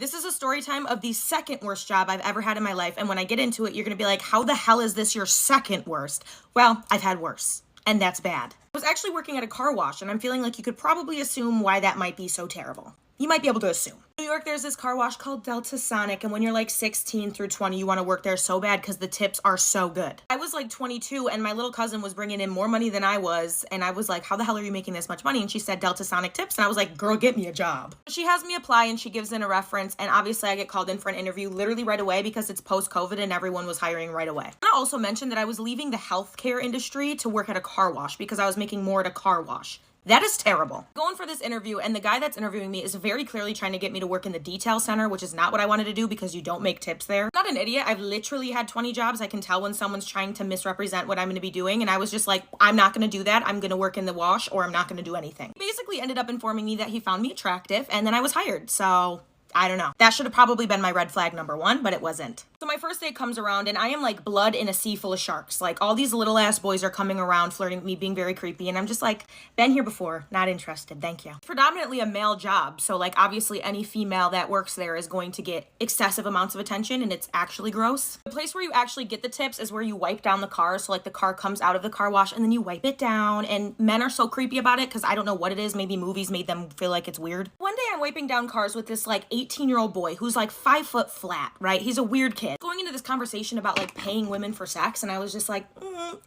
This is a story time of the second worst job I've ever had in my life, and when I get into it, you're gonna be like, how the hell is this your second worst? Well, I've had worse, and that's bad. I was actually working at a car wash, and I'm feeling like you could probably assume why that might be so terrible. You might be able to assume. In New York, there's this car wash called Delta Sonic, and when you're like 16 through 20, you want to work there so bad because the tips are so good. I was like 22, and my little cousin was bringing in more money than I was, and I was like, how the hell are you making this much money? And she said Delta Sonic tips, and I was like, girl, get me a job. She has me apply, and she gives in a reference, and obviously I get called in for an interview literally right away because it's post-COVID and everyone was hiring right away. And I also mentioned that I was leaving the healthcare industry to work at a car wash because I was making more at a car wash. That is terrible. Going for this interview, and the guy that's interviewing me is very clearly trying to get me to work in the detail center, which is not what I wanted to do because you don't make tips there. I'm not an idiot. I've literally had 20 jobs. I can tell when someone's trying to misrepresent what I'm going to be doing, and I was just like, I'm not going to do that. I'm going to work in the wash, or I'm not going to do anything. He basically ended up informing me that he found me attractive, and then I was hired. So I don't know. That should have probably been my red flag number one, but it wasn't. So my first day comes around and I am like blood in a sea full of sharks. Like all these little ass boys are coming around flirting with me, being very creepy. And I'm just like, been here before, not interested, thank you. It's predominantly a male job. So like obviously any female that works there is going to get excessive amounts of attention and it's actually gross. The place where you actually get the tips is where you wipe down the car. So like the car comes out of the car wash and then you wipe it down, and men are so creepy about it because I don't know what it is. Maybe movies made them feel like it's weird. One day I'm wiping down cars with this like 18-year-old boy who's like 5 foot flat, right? He's a weird kid. Going into this conversation about like paying women for sex, and I was just like,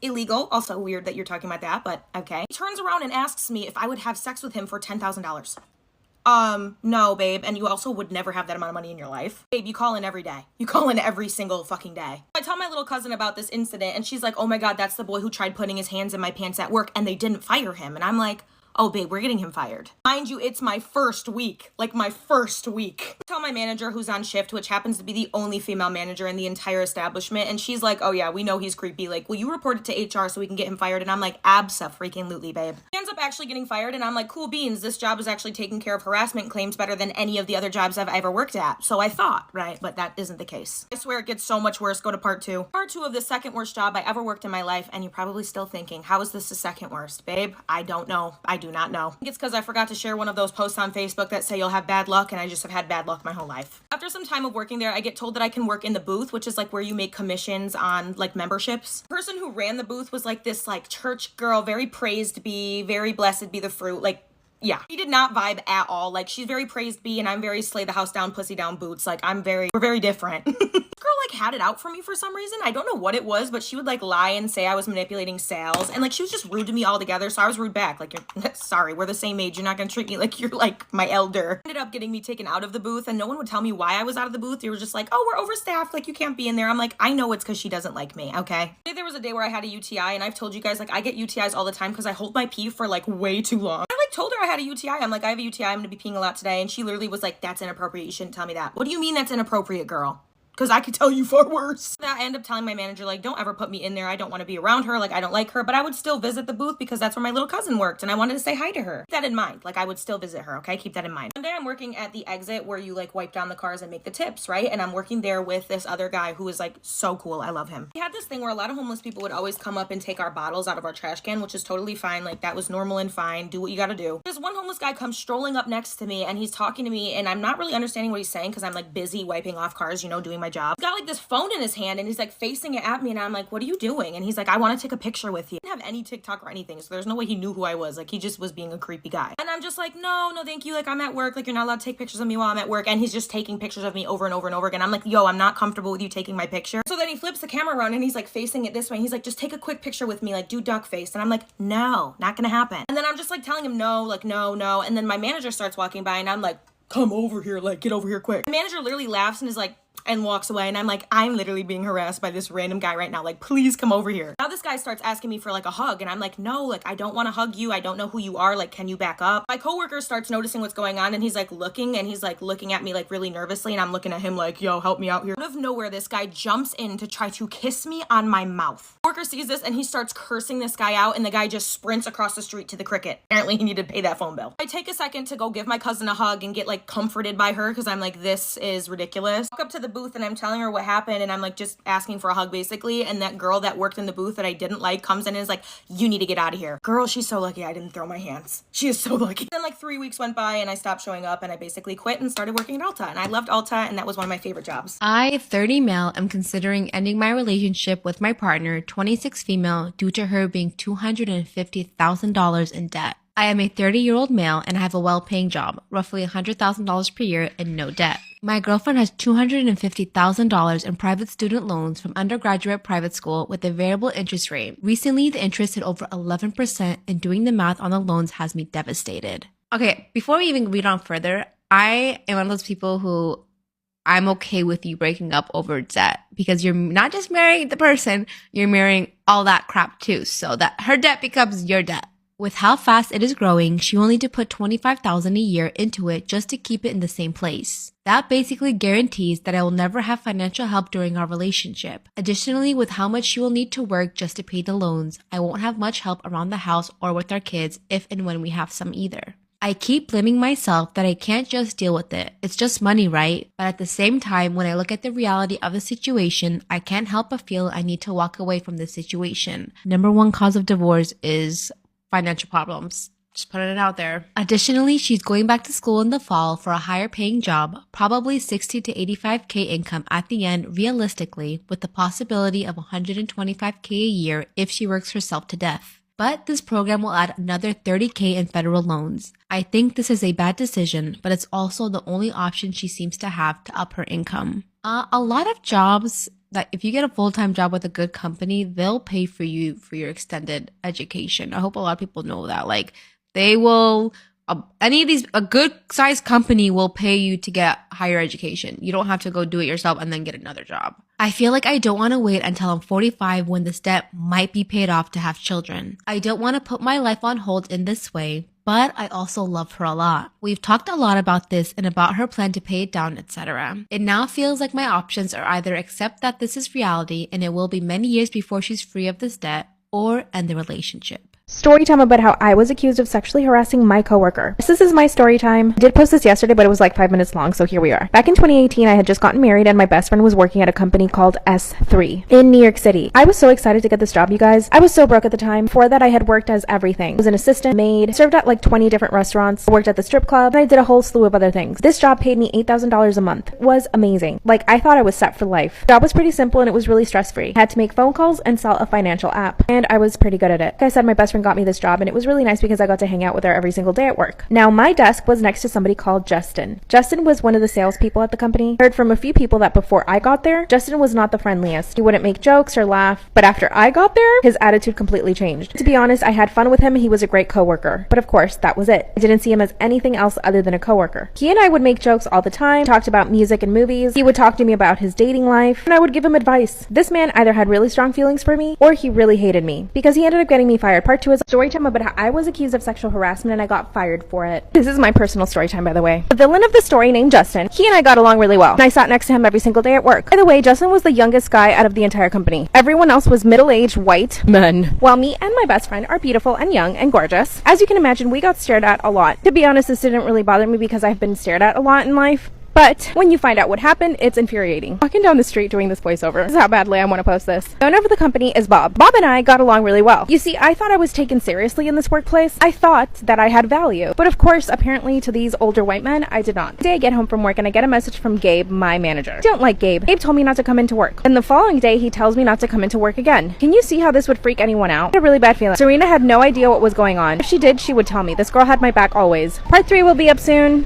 illegal. Also weird that you're talking about that, but okay. He turns around and asks me if I would have sex with him for $10,000. No, babe, and you also would never have that amount of money in your life. Babe, you call in every day. You call in every single fucking day. I tell my little cousin about this incident, and she's like, oh my God, that's the boy who tried putting his hands in my pants at work, and they didn't fire him. And I'm like, oh, babe, we're getting him fired. Mind you, it's my first week. Like my first week. I tell my manager who's on shift, which happens to be the only female manager in the entire establishment, and she's like, oh yeah, we know he's creepy. Like, will you report it to HR so we can get him fired? And I'm like, abso-freaking-lutely, babe. He ends up actually getting fired, and I'm like, cool beans. This job is actually taking care of harassment claims better than any of the other jobs I've ever worked at. So I thought, right? But that isn't the case. I swear it gets so much worse. Go to part two. Part two of the second worst job I ever worked in my life, and you're probably still thinking, how is this the second worst? Babe, I don't know. I do not know. I think it's because I forgot to share one of those posts on Facebook that say you'll have bad luck, and I just have had bad luck my whole life. After some time of working there, I get told that I can work in the booth, which is like where you make commissions on like memberships. The person who ran the booth was like this like church girl, very praised be, very blessed be the fruit, like yeah. She did not vibe at all. Like she's very praised be and I'm very slay the house down, pussy down boots. Like we're very different. This girl like had it out for me for some reason. I don't know what it was, but she would like lie and say I was manipulating sales, and like she was just rude to me altogether. So I was rude back. Like, you're sorry, we're the same age. You're not gonna treat me like you're like my elder. Ended up getting me taken out of the booth, and no one would tell me why I was out of the booth. They were just like, oh, we're overstaffed. Like you can't be in there. I'm like, I know it's because she doesn't like me. Okay. There was a day where I had a UTI, and I've told you guys like I get UTIs all the time because I hold my pee for like way too long. I like told her I had a UTI. I'm like, I have a UTI. I'm gonna be peeing a lot today, and she literally was like, that's inappropriate. You shouldn't tell me that. What do you mean that's inappropriate, girl? Because I could tell you far worse. I end up telling my manager, like, don't ever put me in there. I don't want to be around her. Like, I don't like her. But I would still visit the booth because that's where my little cousin worked, and I wanted to say hi to her. Keep that in mind. Like, I would still visit her, okay? Keep that in mind. One day I'm working at the exit where you, like, wipe down the cars and make the tips, right? And I'm working there with this other guy who is, like, so cool. I love him. We had this thing where a lot of homeless people would always come up and take our bottles out of our trash can, which is totally fine. Like, that was normal and fine. Do what you gotta do. This one homeless guy comes strolling up next to me, and he's talking to me, and I'm not really understanding what he's saying because I'm, like, busy wiping off cars, you know, doing my job. He's got, like, this phone in his hand, and he's like facing it at me, and I'm like, what are you doing? And he's like, I want to take a picture with you. I didn't have any TikTok or anything, so there's no way he knew who I was. Like, he just was being a creepy guy. And I'm just like, no thank you. Like, I'm at work. Like, you're not allowed to take pictures of me while I'm at work. And he's just taking pictures of me over and over and over again. I'm like, yo, I'm not comfortable with you taking my picture. So then he flips the camera around and he's like facing it this way, and he's like, just take a quick picture with me, like do duck face. And I'm like, no, not gonna happen. And then I'm just like telling him no, like no. And then my manager starts walking by, and I'm like, come over here, like get over here quick. The manager literally laughs and is like, and walks away, and I'm like, I'm literally being harassed by this random guy right now. Like, please come over here. Now this guy starts asking me for like a hug, and I'm like, no, like I don't want to hug you. I don't know who you are. Like, can you back up? My coworker starts noticing what's going on, and he's like looking, and he's like looking at me like really nervously, and I'm looking at him like, yo, help me out here. Out of nowhere, this guy jumps in to try to kiss me on my mouth. Worker sees this, and he starts cursing this guy out, and the guy just sprints across the street to the Cricket. Apparently he needed to pay that phone bill. I take a second to go give my cousin a hug and get like comforted by her because I'm like, this is ridiculous. Walk up to the booth and I'm telling her what happened and I'm like just asking for a hug basically, and that girl that worked in the booth that I didn't like comes in and is like, you need to get out of here. Girl, she's so lucky I didn't throw my hands. She is so lucky. Then like 3 weeks went by and I stopped showing up and I basically quit and started working at Ulta, and I loved Ulta and that was one of my favorite jobs. I, 30 male, am considering ending my relationship with my partner, 26 female, due to her being $250,000 in debt. I am a 30-year-old male and I have a well-paying job, roughly $100,000 per year and no debt. My girlfriend has $250,000 in private student loans from undergraduate private school with a variable interest rate. Recently, the interest hit over 11%, and doing the math on the loans has me devastated. Okay, before we even read on further, I am one of those people who I'm okay with you breaking up over debt, because you're not just marrying the person, you're marrying all that crap too, so that her debt becomes your debt. With how fast it is growing, she will need to put $25,000 a year into it just to keep it in the same place. That basically guarantees that I will never have financial help during our relationship. Additionally, with how much she will need to work just to pay the loans, I won't have much help around the house or with our kids if and when we have some either. I keep blaming myself that I can't just deal with it. It's just money, right? But at the same time, when I look at the reality of the situation, I can't help but feel I need to walk away from this situation. Number one cause of divorce is financial problems. Just putting it out there. Additionally, she's going back to school in the fall for a higher paying job, probably 60 to 85K income at the end realistically, with the possibility of 125K a year if she works herself to death. But this program will add another 30K in federal loans. I think this is a bad decision, but it's also the only option she seems to have to up her income. A lot of jobs that if you get a full-time job with a good company, they'll pay for you for your extended education. I hope a lot of people know that. Like, they will, a good sized company will pay you to get higher education. You don't have to go do it yourself and then get another job. I feel like I don't want to wait until I'm 45 when this debt might be paid off to have children. I don't want to put my life on hold in this way, but I also love her a lot. We've talked a lot about this and about her plan to pay it down, etc. It now feels like my options are either accept that this is reality and it will be many years before she's free of this debt, or end the relationship. Story time about how I was accused of sexually harassing my coworker. This is my story time. I did post this yesterday, but it was like 5 minutes long, so here we are. Back in 2018, I had just gotten married and my best friend was working at a company called S3 in New York City. I was so excited to get this job, you guys. I was so broke at the time. Before that, I had worked as everything. I was an assistant, maid, served at like 20 different restaurants, worked at the strip club, and I did a whole slew of other things. This job paid me $8,000 a month. It was amazing. Like, I thought I was set for life. The job was pretty simple and it was really stress-free. I had to make phone calls and sell a financial app, and I was pretty good at it. Like I said, my best friend got me this job, and it was really nice because I got to hang out with her every single day at work. Now, my desk was next to somebody called Justin. Justin was one of the salespeople at the company. I heard from a few people that before I got there, Justin was not the friendliest. He wouldn't make jokes or laugh, but after I got there, his attitude completely changed. To be honest, I had fun with him. He was a great coworker, but of course, that was it. I didn't see him as anything else other than a coworker. He and I would make jokes all the time, talked about music and movies. He would talk to me about his dating life, and I would give him advice. This man either had really strong feelings for me, or he really hated me, because he ended up getting me fired. Part 2 is a story time about how I was accused of sexual harassment and I got fired for it. This is my personal story time, by the way. The villain of the story, named Justin, he and I got along really well, and I sat next to him every single day at work. By the way, Justin was the youngest guy out of the entire company. Everyone else was middle-aged white men, while me and my best friend are beautiful and young and gorgeous. As you can imagine, we got stared at a lot. To be honest, this didn't really bother me because I've been stared at a lot in life. But when you find out what happened, it's infuriating. Walking down the street doing this voiceover. This is how badly I want to post this. The owner of the company is Bob. Bob and I got along really well. You see, I thought I was taken seriously in this workplace. I thought that I had value. But of course, apparently to these older white men, I did not. Today I get home from work and I get a message from Gabe, my manager. I don't like Gabe. Gabe told me not to come into work. And the following day, he tells me not to come into work again. Can you see how this would freak anyone out? I had a really bad feeling. Serena had no idea what was going on. If she did, she would tell me. This girl had my back always. Part 3 will be up soon.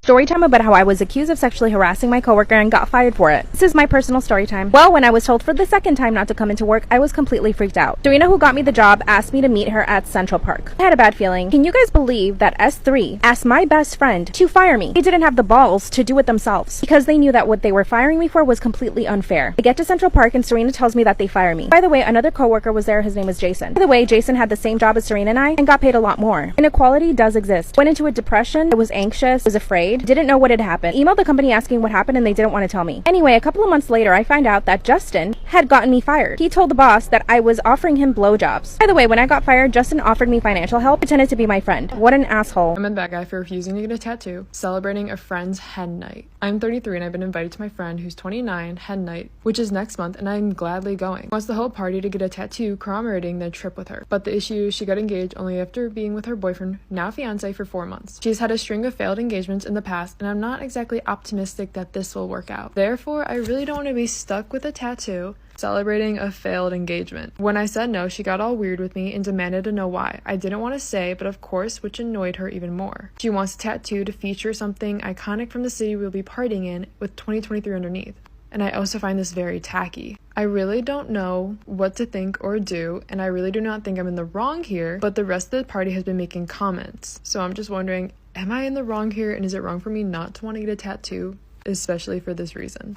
Story time about how I was accused of sexually harassing my coworker and got fired for it. This is my personal story time. Well, when I was told for the second time not to come into work, I was completely freaked out. Serena, who got me the job, asked me to meet her at Central Park. I had a bad feeling. Can you guys believe that S3 asked my best friend to fire me? They didn't have the balls to do it themselves because they knew that what they were firing me for was completely unfair. I get to Central Park and Serena tells me that they fire me. By the way, another coworker was there. His name was Jason. By the way, Jason had the same job as Serena and I and got paid a lot more. Inequality does exist. Went into a depression. I was anxious. I was afraid. worried, didn't know what had happened. Emailed the company asking what happened and they didn't want to tell me. Anyway, a couple of months later, I find out that Justin had gotten me fired. He told the boss that I was offering him blowjobs. By the way, when I got fired, Justin offered me financial help, pretended to be my friend. What an asshole. I'm a bad guy for refusing to get a tattoo, celebrating a friend's hen night. I'm 33 and I've been invited to my friend who's 29 hen night, which is next month, and I'm gladly going. Wants the whole party to get a tattoo commemorating their trip with her. But the issue is she got engaged only after being with her boyfriend, now fiance, for 4 months. She's had a string of failed engagements in the past, and I'm not exactly optimistic that this will work out. Therefore, I really don't want to be stuck with a tattoo celebrating a failed engagement. When I said no, she got all weird with me and demanded to know why. I didn't want to say, but of course, which annoyed her even more. She wants a tattoo to feature something iconic from the city we'll be partying in with 2023 underneath. And I also find this very tacky. I really don't know what to think or do, and I really do not think I'm in the wrong here, but the rest of the party has been making comments. So I'm just wondering, am I in the wrong here, and is it wrong for me not to want to get a tattoo, especially for this reason?